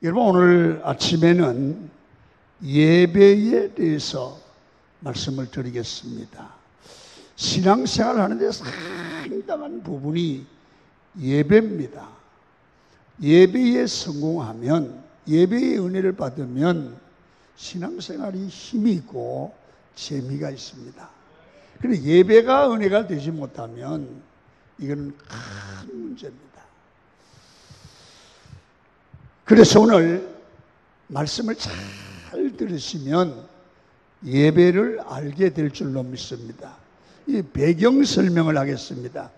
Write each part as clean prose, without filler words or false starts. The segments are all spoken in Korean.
여러분, 오늘 아침에는 예배에 대해서 말씀을 드리겠습니다. 신앙생활 하는데 상당한 부분이 예배입니다. 예배에 성공하면, 예배의 은혜를 받으면 신앙생활이 힘이 있고 재미가 있습니다. 그런데 예배가 은혜가 되지 못하면 이건 큰 문제입니다. 그래서 오늘 말씀을 잘 들으시면 예배를 알게 될 줄로 믿습니다. 이 배경 설명을 하겠습니다.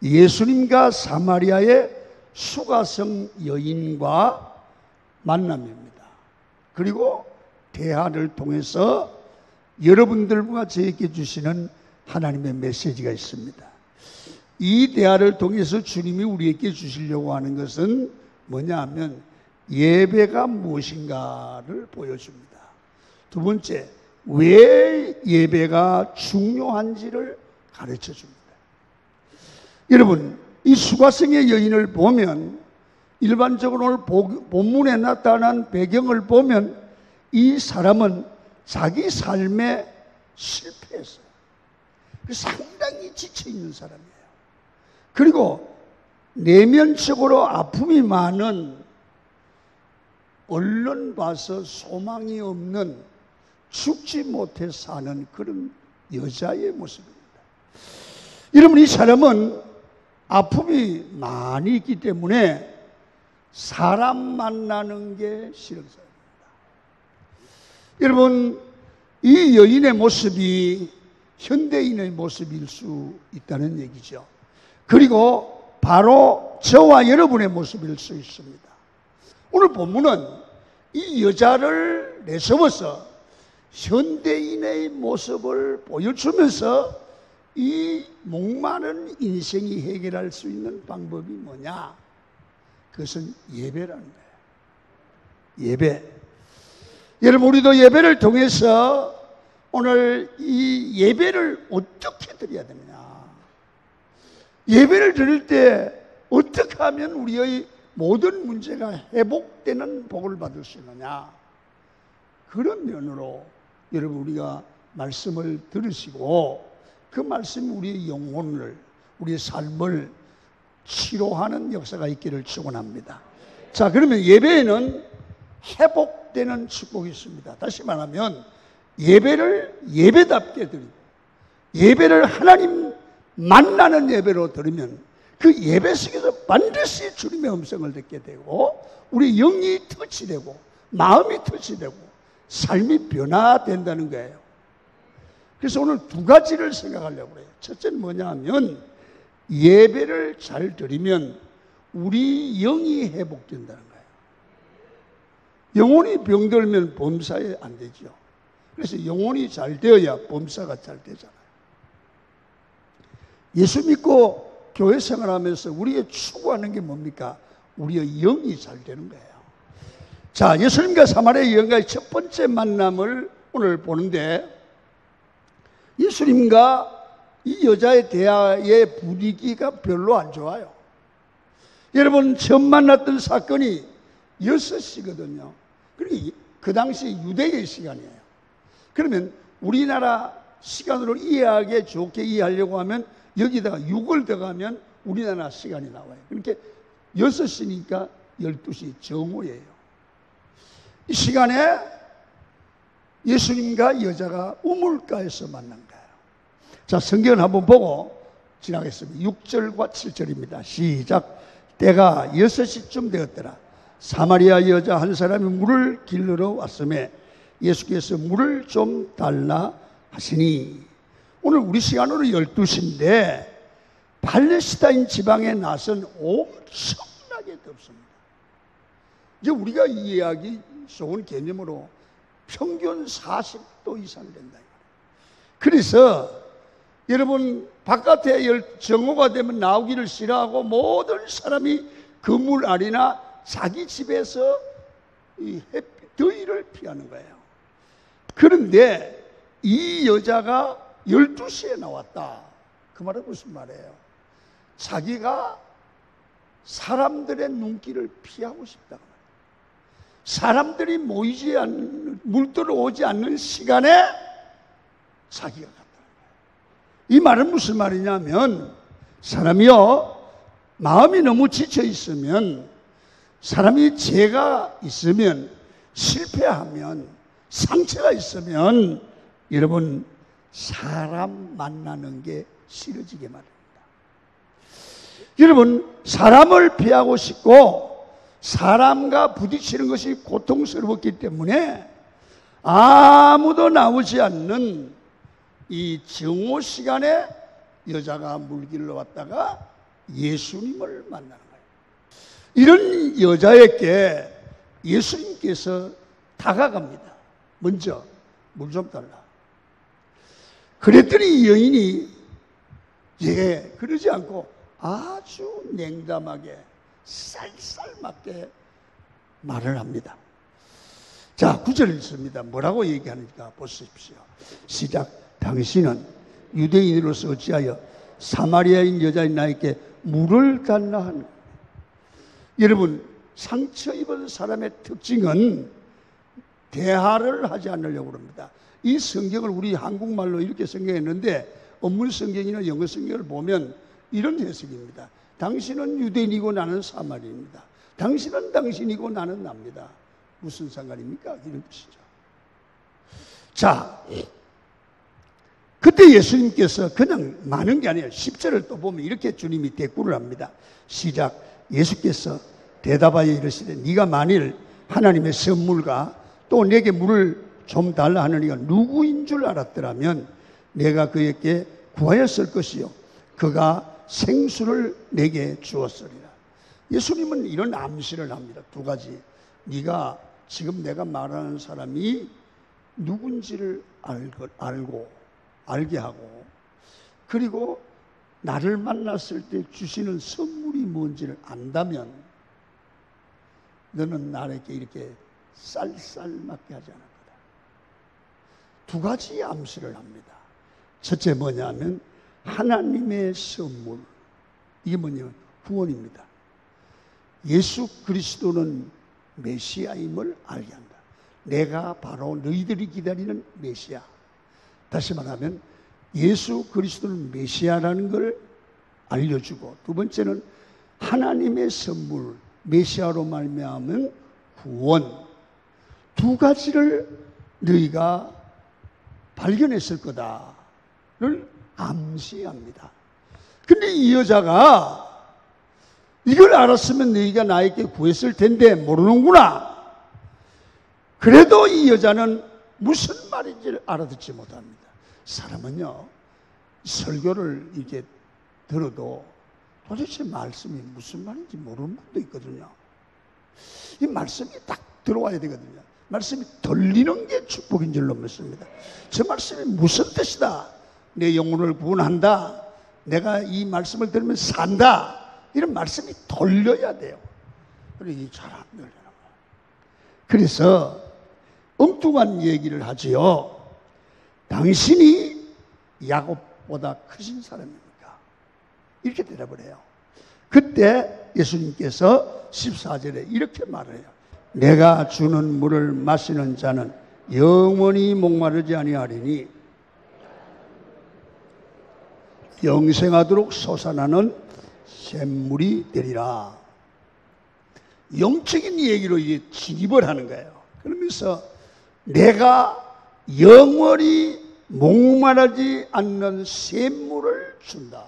예수님과 사마리아의 수가성 여인과 만남입니다. 그리고 대화를 통해서 여러분들과 저에게 주시는 하나님의 메시지가 있습니다. 이 대화를 통해서 주님이 우리에게 주시려고 하는 것은 뭐냐 하면 예배가 무엇인가를 보여줍니다. 두 번째, 왜 예배가 중요한지를 가르쳐 줍니다. 여러분, 이 수가성의 여인을 보면, 일반적으로 오늘 본문에 나타난 배경을 보면 이 사람은 자기 삶에 실패했어요. 상당히 지쳐있는 사람이에요. 그리고 내면적으로 아픔이 많은, 얼른 봐서 소망이 없는, 죽지 못해 사는 그런 여자의 모습입니다. 여러분, 이 사람은 아픔이 많이 있기 때문에 사람 만나는 게 싫은 사람입니다. 여러분, 이 여인의 모습이 현대인의 모습일 수 있다는 얘기죠. 그리고 바로 저와 여러분의 모습일 수 있습니다. 오늘 본문은 이 여자를 내세워서 현대인의 모습을 보여주면서 이 목마른 인생이 해결할 수 있는 방법이 뭐냐? 그것은 예배라는 거예요. 예배. 여러분, 우리도 예배를 통해서 오늘 이 예배를 어떻게 드려야 되느냐? 예배를 드릴 때 어떻게 하면 우리의 모든 문제가 회복되는 복을 받을 수 있느냐? 그런 면으로 여러분, 우리가 말씀을 들으시고 그 말씀이 우리의 영혼을, 우리의 삶을 치료하는 역사가 있기를 축원합니다. 자, 그러면 예배에는 회복되는 축복이 있습니다. 다시 말하면 예배를 예배답게 드리고, 예배를 하나님 만나는 예배로 드리면 그 예배 속에서 반드시 주님의 음성을 듣게 되고 우리 영이 터치되고 마음이 터치되고 삶이 변화된다는 거예요. 그래서 오늘 두 가지를 생각하려고 해요. 첫째는 뭐냐 하면 예배를 잘 드리면 우리 영이 회복된다는 거예요. 영혼이 병들면 범사에 안 되죠. 그래서 영혼이 잘 되어야 범사가 잘 되잖아요. 예수 믿고 교회 생활하면서 우리가 추구하는 게 뭡니까? 우리의 영이 잘 되는 거예요. 자, 예수님과 사마리아 여인과의 첫 번째 만남을 오늘 보는데, 예수님과 이 여자의 대화의 분위기가 별로 안 좋아요. 여러분, 처음 만났던 사건이 6시거든요. 그리고 그 당시 유대의 시간이에요. 그러면 우리나라 시간으로 이해하게 좋게 이해하려고 하면 여기다가 6을 더가면 우리나라 시간이 나와요. 그러니까 6시니까 12시 정오예요. 이 시간에 예수님과 여자가 우물가에서 만난 거예요. 자, 성경을 한번 보고 지나가겠습니다. 6절과 7절입니다. 시작. 때가 6시쯤 되었더라. 사마리아 여자 한 사람이 물을 길러러 왔음에 예수께서 물을 좀 달라 하시니, 오늘 우리 시간으로 12시인데 팔레스타인 지방에 나선 엄청나게 덥습니다. 이제 우리가 이해하기 좋은 개념으로 평균 40도 이상 된다. 그래서 여러분, 바깥에 정오가 되면 나오기를 싫어하고 모든 사람이 그물 아래나 자기 집에서 이 더위를 피하는 거예요. 그런데 이 여자가 12시에 나왔다. 그 말은 무슨 말이에요? 자기가 사람들의 눈길을 피하고 싶다. 사람들이 물들어오지 않는 시간에 자기가 갔다. 이 말은 무슨 말이냐면, 사람이요, 마음이 너무 지쳐 있으면, 사람이 죄가 있으면, 실패하면, 상처가 있으면, 여러분, 사람 만나는 게 싫어지게 마련입니다. 여러분, 사람을 피하고 싶고 사람과 부딪히는 것이 고통스럽기 때문에 아무도 나오지 않는 이 정오 시간에 여자가 물길로 왔다가 예수님을 만나는 거예요. 이런 여자에게 예수님께서 다가갑니다. 먼저 물 좀 달라. 그랬더니 여인이 그러지 않고 아주 냉담하게 쌀쌀맞게 말을 합니다. 자, 9절 읽습니다. 뭐라고 얘기하는가 보십시오. 시작. 당신은 유대인으로서 어찌하여 사마리아인 여자인 나에게 물을 달라 하는. 여러분, 상처 입은 사람의 특징은 대화를 하지 않으려고 합니다. 이 성경을 우리 한국말로 이렇게 성경했는데 원문 성경이나 영어 성경을 보면 이런 해석입니다. 당신은 유대인이고 나는 사마리아입니다. 당신은 당신이고 나는 납니다. 무슨 상관입니까? 이런 뜻이죠. 자, 그때 예수님께서 그냥 많은 게 아니에요. 10절을 또 보면 이렇게 주님이 대꾸를 합니다. 시작. 예수께서 대답하여 이르시되 네가 만일 하나님의 선물과 또 내게 물을 좀 달라 하는 이가 누구인 줄 알았더라면 내가 그에게 구하였을 것이요 그가 생수를 내게 주었으리라. 예수님은 이런 암시를 합니다. 두 가지. 네가 지금 내가 말하는 사람이 누군지를 알게 하고, 그리고 나를 만났을 때 주시는 선물이 뭔지를 안다면 너는 나에게 이렇게 쌀쌀맞게 하지 않을 거다. 두 가지 암시를 합니다. 첫째 뭐냐면 하나님의 선물. 이게 뭐냐면 구원입니다. 예수 그리스도는 메시아임을 알게 한다. 내가 바로 너희들이 기다리는 메시아. 다시 말하면 예수 그리스도는 메시아라는 걸 알려주고, 두 번째는 하나님의 선물, 메시아로 말미암은 구원. 두 가지를 너희가 발견했을 거다를 암시합니다. 근데 이 여자가 이걸 알았으면 너희가 나에게 구했을 텐데 모르는구나. 그래도 이 여자는 무슨 말인지를 알아듣지 못합니다. 사람은요, 설교를 이렇게 들어도 도대체 말씀이 무슨 말인지 모르는 분도 있거든요. 이 말씀이 딱 들어와야 되거든요. 말씀이 들리는 게 축복인 줄로 믿습니다. 저 말씀이 무슨 뜻이다. 내 영혼을 구원한다. 내가 이 말씀을 들으면 산다. 이런 말씀이 들려야 돼요. 그런데 이게 잘 안 들려요. 그래서 엉뚱한 얘기를 하지요. 당신이 야곱보다 크신 사람입니까? 이렇게 대답을 해요. 그때 예수님께서 14절에 이렇게 말을 해요. 내가 주는 물을 마시는 자는 영원히 목마르지 아니하리니 영생하도록 솟아나는 샘물이 되리라. 영적인 얘기로 이제 진입을 하는 거예요. 그러면서 내가 영원히 목마르지 않는 샘물을 준다.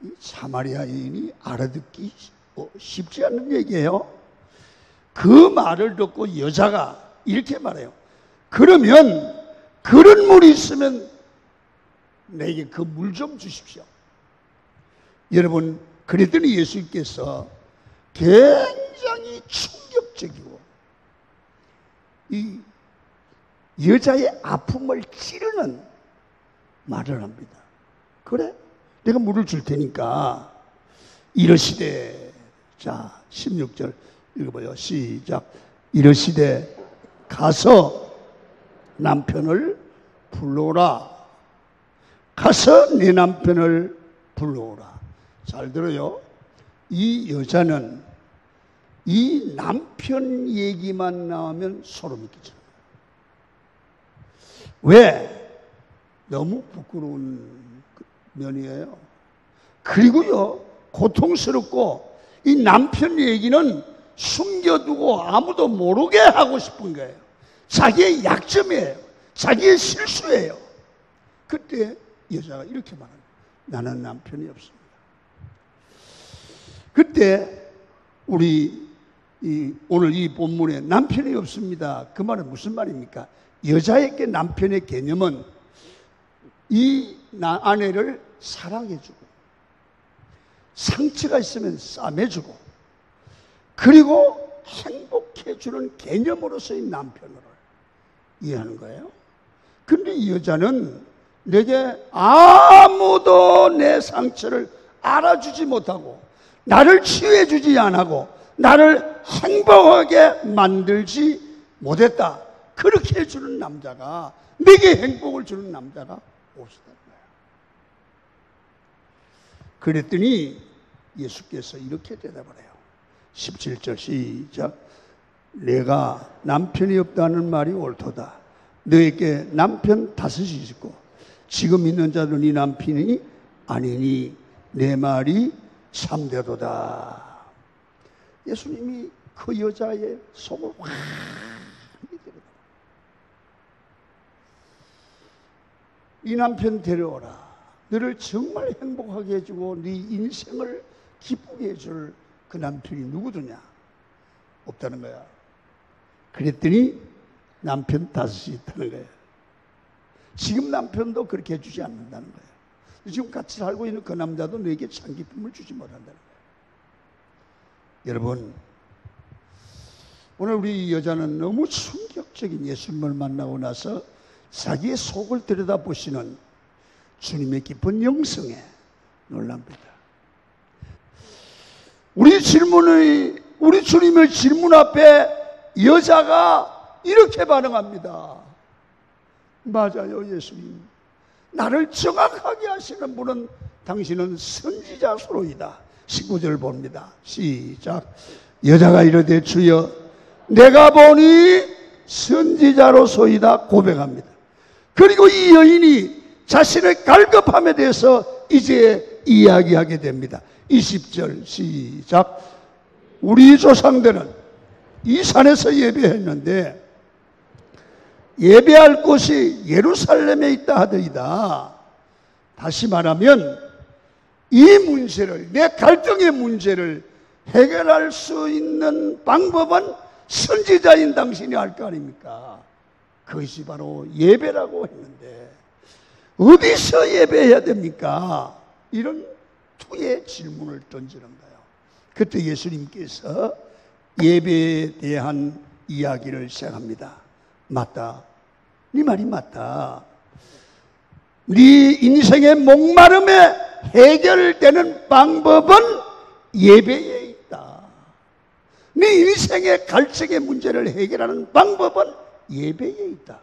이 사마리아 여인이 알아듣기 쉽지 않는 얘기예요. 그 말을 듣고 여자가 이렇게 말해요. 그러면 그런 물이 있으면 내게 그 물 좀 주십시오. 여러분, 그랬더니 예수님께서 굉장히 충격적이고 이 여자의 아픔을 찌르는 말을 합니다. 그래? 내가 물을 줄 테니까 이러시되, 자 16절 읽어봐요. 시작. 이러시되 가서 남편을 불러오라. 가서 내 남편을 불러오라. 잘 들어요. 이 여자는 이 남편 얘기만 나오면 소름이 끼쳐요. 왜? 너무 부끄러운 면이에요. 그리고요, 고통스럽고 이 남편 얘기는 숨겨두고 아무도 모르게 하고 싶은 거예요. 자기의 약점이에요. 자기의 실수예요. 그때 여자가 이렇게 말합니다. 나는 남편이 없습니다. 그때 우리 오늘 이 본문에 남편이 없습니다. 그 말은 무슨 말입니까? 여자에게 남편의 개념은 이 아내를 사랑해주고 상처가 있으면 싸매주고 그리고 행복해주는 개념으로서의 남편으로 이해하는 거예요. 근데 이 여자는 내게 아무도 내 상처를 알아주지 못하고 나를 치유해주지 않고 나를 행복하게 만들지 못했다. 그렇게 해주는 남자가, 내게 행복을 주는 남자가 없었다는 거예요. 그랬더니 예수께서 이렇게 대답을 해요. 17절 시작. 내가 남편이 없다는 말이 옳도다. 너에게 남편 다섯이 있고 지금 있는 자도 네 남편이 아니니 내 말이 참되도다. 예수님이 그 여자의 속을 확 믿으라. 이 남편 데려오라. 너를 정말 행복하게 해주고 네 인생을 기쁘게 해줄 그 남편이 누구더냐? 없다는 거야. 그랬더니 남편 다섯이 있다는 거예요. 지금 남편도 그렇게 해주지 않는다는 거예요. 지금 같이 살고 있는 그 남자도 너에게 참 기쁨을 주지 못한다는 거예요. 여러분, 오늘 우리 이 여자는 너무 충격적인 예수님을 만나고 나서 자기의 속을 들여다보시는 주님의 깊은 영성에 놀랍니다. 우리 주님의 질문 앞에 여자가 이렇게 반응합니다. 맞아요, 예수님. 나를 정확하게 하시는 분은 당신은 선지자로이다. 19절 봅니다. 시작. 여자가 이르되 주여 내가 보니 선지자로소이다 고백합니다. 그리고 이 여인이 자신의 갈급함에 대해서 이제 이야기하게 됩니다. 20절 시작. 우리 조상들은 이 산에서 예배했는데 예배할 곳이 예루살렘에 있다 하더이다. 다시 말하면 이 문제를, 내 갈등의 문제를 해결할 수 있는 방법은 선지자인 당신이 알 거 아닙니까? 그것이 바로 예배라고 했는데 어디서 예배해야 됩니까? 이런 투의 질문을 던지는 거예요. 그때 예수님께서 예배에 대한 이야기를 시작합니다. 맞다. 네 말이 맞다. 네 인생의 목마름에 해결되는 방법은 예배에 있다. 네 인생의 갈증의 문제를 해결하는 방법은 예배에 있다.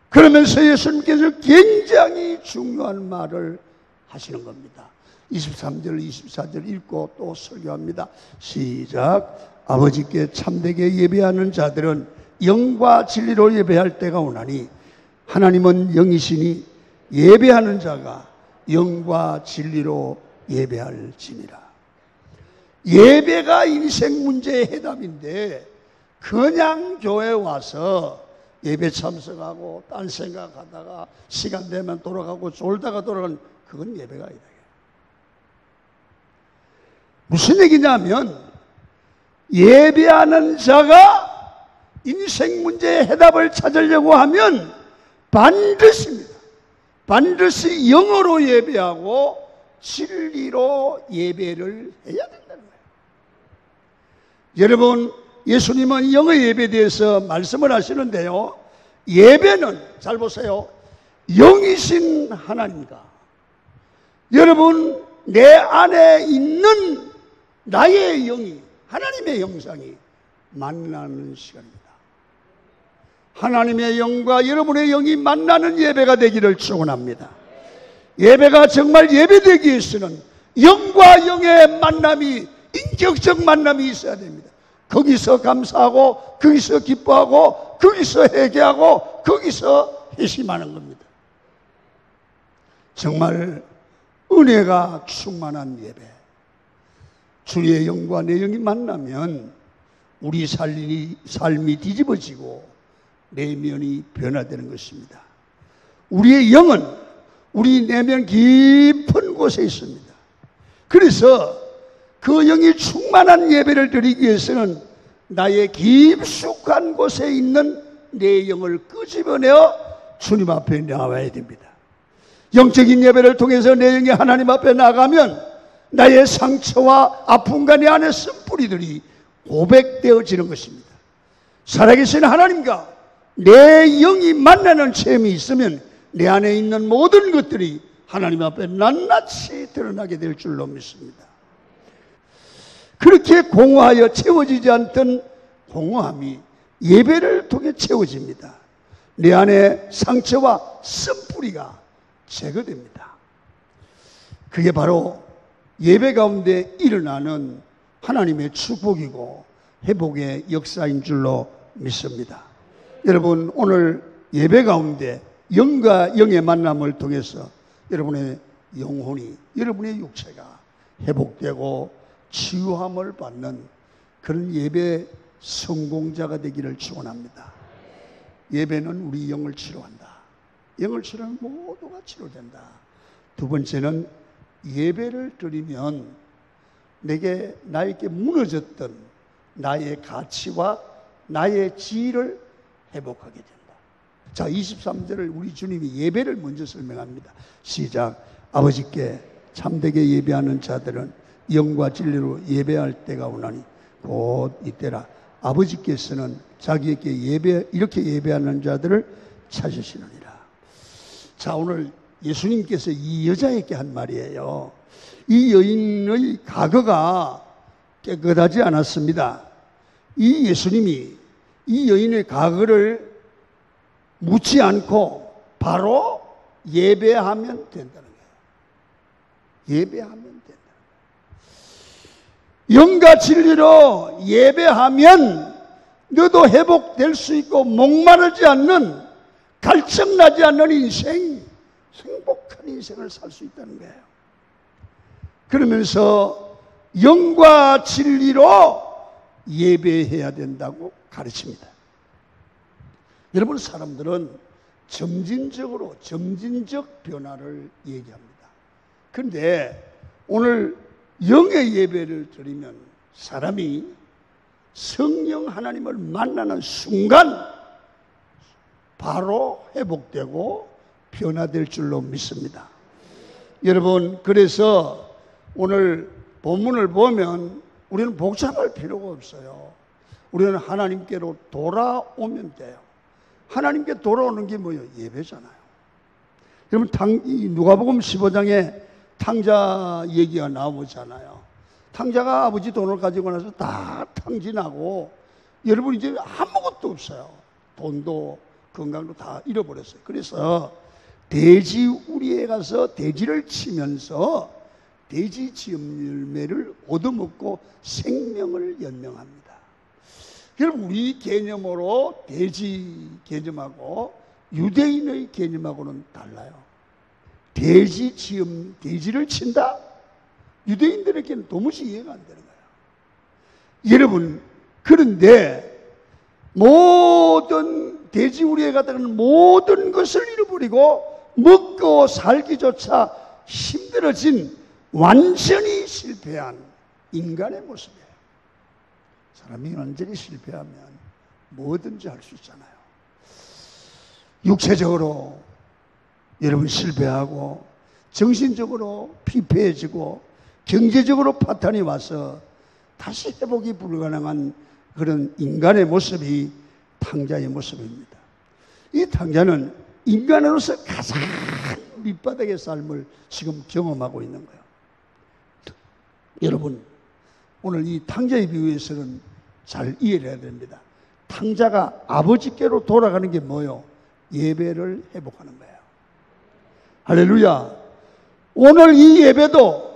그러면서 예수님께서 굉장히 중요한 말을 하시는 겁니다. 23절, 24절 읽고 또 설교합니다. 시작. 아버지께 참되게 예배하는 자들은 영과 진리로 예배할 때가 오나니 하나님은 영이시니 예배하는 자가 영과 진리로 예배할지니라. 예배가 인생 문제의 해답인데 그냥 교회 와서 예배 참석하고 딴 생각하다가 시간 되면 돌아가고 졸다가 돌아가는 그건 예배가 아니다. 무슨 얘기냐면 예배하는 자가 인생 문제의 해답을 찾으려고 하면 반드시 영어로 예배하고 진리로 예배를 해야 된다는 거예요. 여러분, 예수님은 영어 예배에 대해서 말씀을 하시는데요, 예배는 잘 보세요. 영이신 하나님과 여러분 내 안에 있는 나의 영이, 하나님의 형상이 만나는 시간입니다. 하나님의 영과 여러분의 영이 만나는 예배가 되기를 축원합니다. 예배가 정말 예배되기 위해서는 영과 영의 만남이 이 인격적 만남이 있어야 됩니다. 거기서 감사하고, 거기서 기뻐하고, 거기서 회개하고, 거기서 회심하는 겁니다. 정말 은혜가 충만한 예배, 주의 영과 내 영이 만나면 우리 삶이 뒤집어지고 내면이 변화되는 것입니다. 우리의 영은 우리 내면 깊은 곳에 있습니다. 그래서 그 영이 충만한 예배를 드리기 위해서는 나의 깊숙한 곳에 있는 내 영을 끄집어내어 주님 앞에 나와야 됩니다. 영적인 예배를 통해서 내 영이 하나님 앞에 나가면 나의 상처와 아픔과 내 안에 쓴 뿌리들이 고백되어지는 것입니다. 살아계신 하나님과 내 영이 만나는 체험이 있으면 내 안에 있는 모든 것들이 하나님 앞에 낱낱이 드러나게 될 줄로 믿습니다. 그렇게 공허하여 채워지지 않던 공허함이 예배를 통해 채워집니다. 내 안에 상처와 쓴뿌리가 제거됩니다. 그게 바로 예배 가운데 일어나는 하나님의 축복이고 회복의 역사인 줄로 믿습니다. 여러분, 오늘 예배 가운데 영과 영의 만남을 통해서 여러분의 영혼이, 여러분의 육체가 회복되고 치유함을 받는 그런 예배 성공자가 되기를 축원합니다. 예배는 우리 영을 치료한다. 영을 치료하면 모두가 치료된다. 두 번째는 예배를 드리면 나에게 무너졌던 나의 가치와 나의 지위를 회복하게 된다. 자, 23절을 우리 주님이 예배를 먼저 설명합니다. 시작. 아버지께 참되게 예배하는 자들은 영과 진리로 예배할 때가 오나니 곧 이때라. 아버지께서는 자기에게 이렇게 예배하는 자들을 찾으시느니라. 자, 오늘 예수님께서 이 여자에게 한 말이에요. 이 여인의 과거가 깨끗하지 않았습니다. 이 예수님이 이 여인의 과거를 묻지 않고 바로 예배하면 된다는 거예요. 예배하면 된다. 영과 진리로 예배하면 너도 회복될 수 있고 목마르지 않는, 갈증나지 않는 인생, 행복한 인생을 살 수 있다는 거예요. 그러면서 영과 진리로 예배해야 된다고 가르칩니다. 여러분, 사람들은 점진적 변화를 얘기합니다. 그런데 오늘 영의 예배를 드리면 사람이 성령 하나님을 만나는 순간 바로 회복되고 변화될 줄로 믿습니다. 여러분, 그래서 오늘 본문을 보면 우리는 복잡할 필요가 없어요. 우리는 하나님께로 돌아오면 돼요. 하나님께 돌아오는 게 뭐예요? 예배잖아요. 여러분, 누가복음 15장에 탕자 얘기가 나오잖아요. 탕자가 아버지 돈을 가지고 나서 다 탕진하고 여러분 이제 아무것도 없어요. 돈도 건강도 다 잃어버렸어요. 그래서 돼지 우리에 가서 돼지를 치면서 돼지 지음열매를 얻어먹고 생명을 연명합니다. 여러분, 우리 개념으로 돼지 개념하고 유대인의 개념하고는 달라요. 돼지를 친다? 유대인들에게는 도무지 이해가 안 되는 거예요. 여러분, 그런데 모든 돼지 우리에 가다는 모든 것을 잃어버리고 먹고 살기조차 힘들어진 완전히 실패한 인간의 모습이에요. 사람이 완전히 실패하면 뭐든지 할 수 있잖아요. 육체적으로 여러분 실패하고 정신적으로 피폐해지고 경제적으로 파탄이 와서 다시 회복이 불가능한 그런 인간의 모습이 탕자의 모습입니다. 이 탕자는 인간으로서 가장 밑바닥의 삶을 지금 경험하고 있는 거예요. 여러분, 오늘 이 탕자의 비유에서는 잘 이해를 해야 됩니다. 탕자가 아버지께로 돌아가는 게 뭐예요? 예배를 회복하는 거예요. 할렐루야. 오늘 이 예배도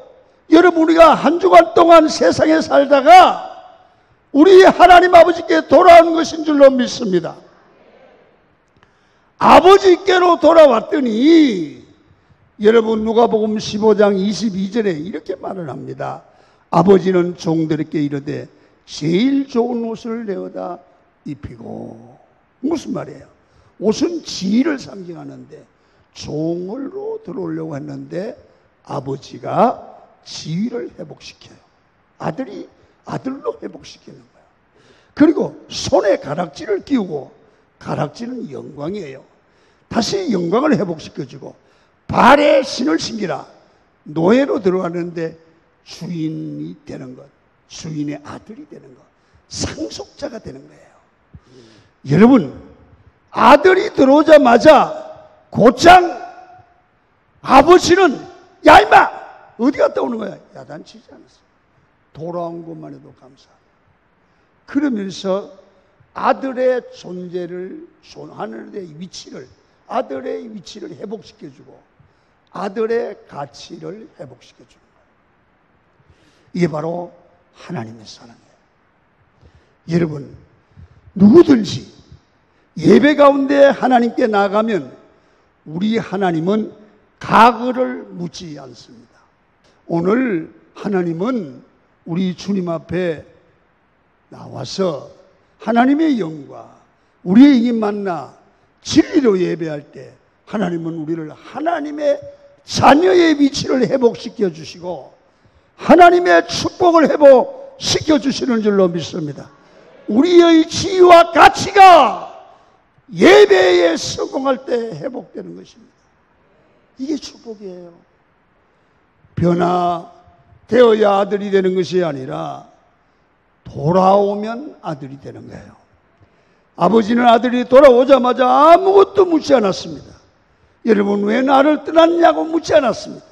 여러분, 우리가 한 주간 동안 세상에 살다가 우리 하나님 아버지께 돌아온 것인 줄로 믿습니다. 아버지께로 돌아왔더니 여러분, 누가복음 15장 22절에 이렇게 말을 합니다. 아버지는 종들에게 이르되 제일 좋은 옷을 내어다 입히고. 무슨 말이에요? 옷은 지위를 상징하는데 종으로 들어오려고 했는데 아버지가 지위를 회복시켜요. 아들이 아들로 회복시키는 거예요. 그리고 손에 가락지를 끼우고, 가락지는 영광이에요. 다시 영광을 회복시켜주고, 발에 신을 신기라. 노예로 들어가는데 주인이 되는 것, 주인의 아들이 되는 것, 상속자가 되는 거예요. 여러분, 아들이 들어오자마자 곧장 아버지는 야 임마 어디 갔다 오는 거야? 야단치지 않았어요. 돌아온 것만 해도 감사합니다. 그러면서 아들의 존재를, 하늘의 위치를, 아들의 위치를 회복시켜주고 아들의 가치를 회복시켜주는 거예요. 이게 바로 하나님의 사랑이에요. 여러분, 누구든지 예배 가운데 하나님께 나가면 우리 하나님은 가글을 묻지 않습니다. 오늘 하나님은 우리 주님 앞에 나와서 하나님의 영과 우리의 영이 만나 진리로 예배할 때 하나님은 우리를 하나님의 자녀의 위치를 회복시켜 주시고 하나님의 축복을 회복시켜 주시는 줄로 믿습니다. 우리의 지위와 가치가 예배에 성공할 때 회복되는 것입니다. 이게 축복이에요. 변화되어야 아들이 되는 것이 아니라 돌아오면 아들이 되는 거예요. 아버지는 아들이 돌아오자마자 아무것도 묻지 않았습니다. 여러분, 왜 나를 떠났냐고 묻지 않았습니다.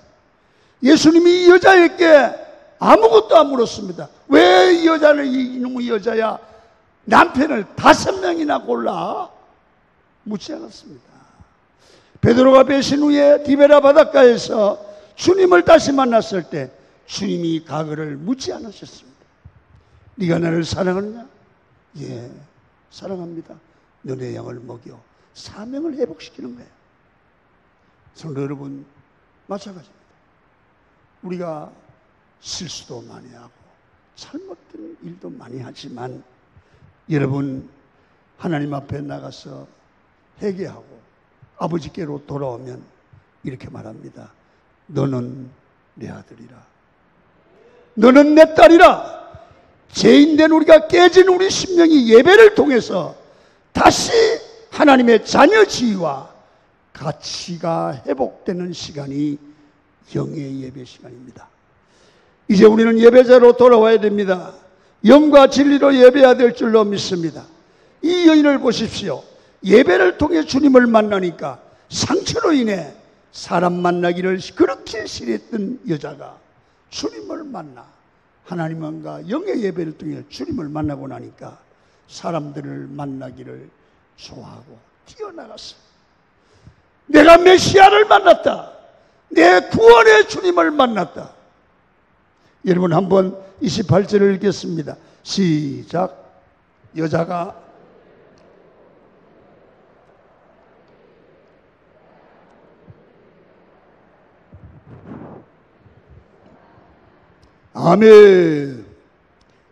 예수님이 이 여자에게 아무것도 안 물었습니다. 왜 이 여자는 이놈의 여자야 남편을 5명이나 골라? 묻지 않았습니다. 베드로가 배신 후에 디베라 바닷가에서 주님을 다시 만났을 때 주님이 가글을 묻지 않으셨습니다. 네가 나를 사랑하느냐? 예, 사랑합니다. 너네 양을 먹여. 사명을 회복시키는 거예요. 성도 여러분, 마찬가지입니다. 우리가 실수도 많이 하고 잘못된 일도 많이 하지만 여러분, 하나님 앞에 나가서 회개하고 아버지께로 돌아오면 이렇게 말합니다. 너는 내 아들이라. 너는 내 딸이라. 죄인된 우리가 깨진 우리 심령이 예배를 통해서 다시 하나님의 자녀 지위와 가치가 회복되는 시간이 영의 예배 시간입니다. 이제 우리는 예배자로 돌아와야 됩니다. 영과 진리로 예배해야 될 줄로 믿습니다. 이 여인을 보십시오. 예배를 통해 주님을 만나니까 상처로 인해 사람 만나기를 그렇게 싫어했던 여자가 주님을 만나 하나님과 영의 예배를 통해 주님을 만나고 나니까 사람들을 만나기를 좋아하고 뛰어나갔어요. 내가 메시아를 만났다. 내 구원의 주님을 만났다. 여러분, 한번 28절을 읽겠습니다. 시작. 여자가 아멘.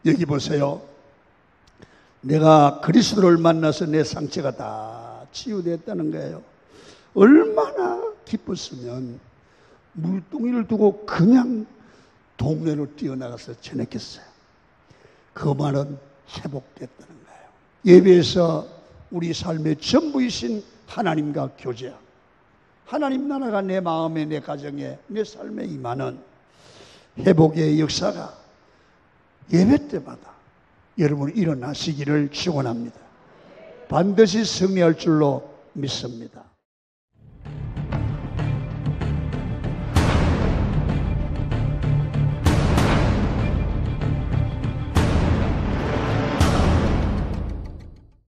여기 보세요. 내가 그리스도를 만나서 내 상처가 다 치유됐다는 거예요. 얼마나 기뻤으면 물동이를 두고 그냥 동네로 뛰어나가서 전했겠어요. 그 말은 회복됐다는 거예요. 예배에서 우리 삶의 전부이신 하나님과 교제함, 하나님 나라가 내 마음에, 내 가정에, 내 삶에 임하는 회복의 역사가 예배 때마다 여러분 일어나시기를 축원합니다. 반드시 승리할 줄로 믿습니다.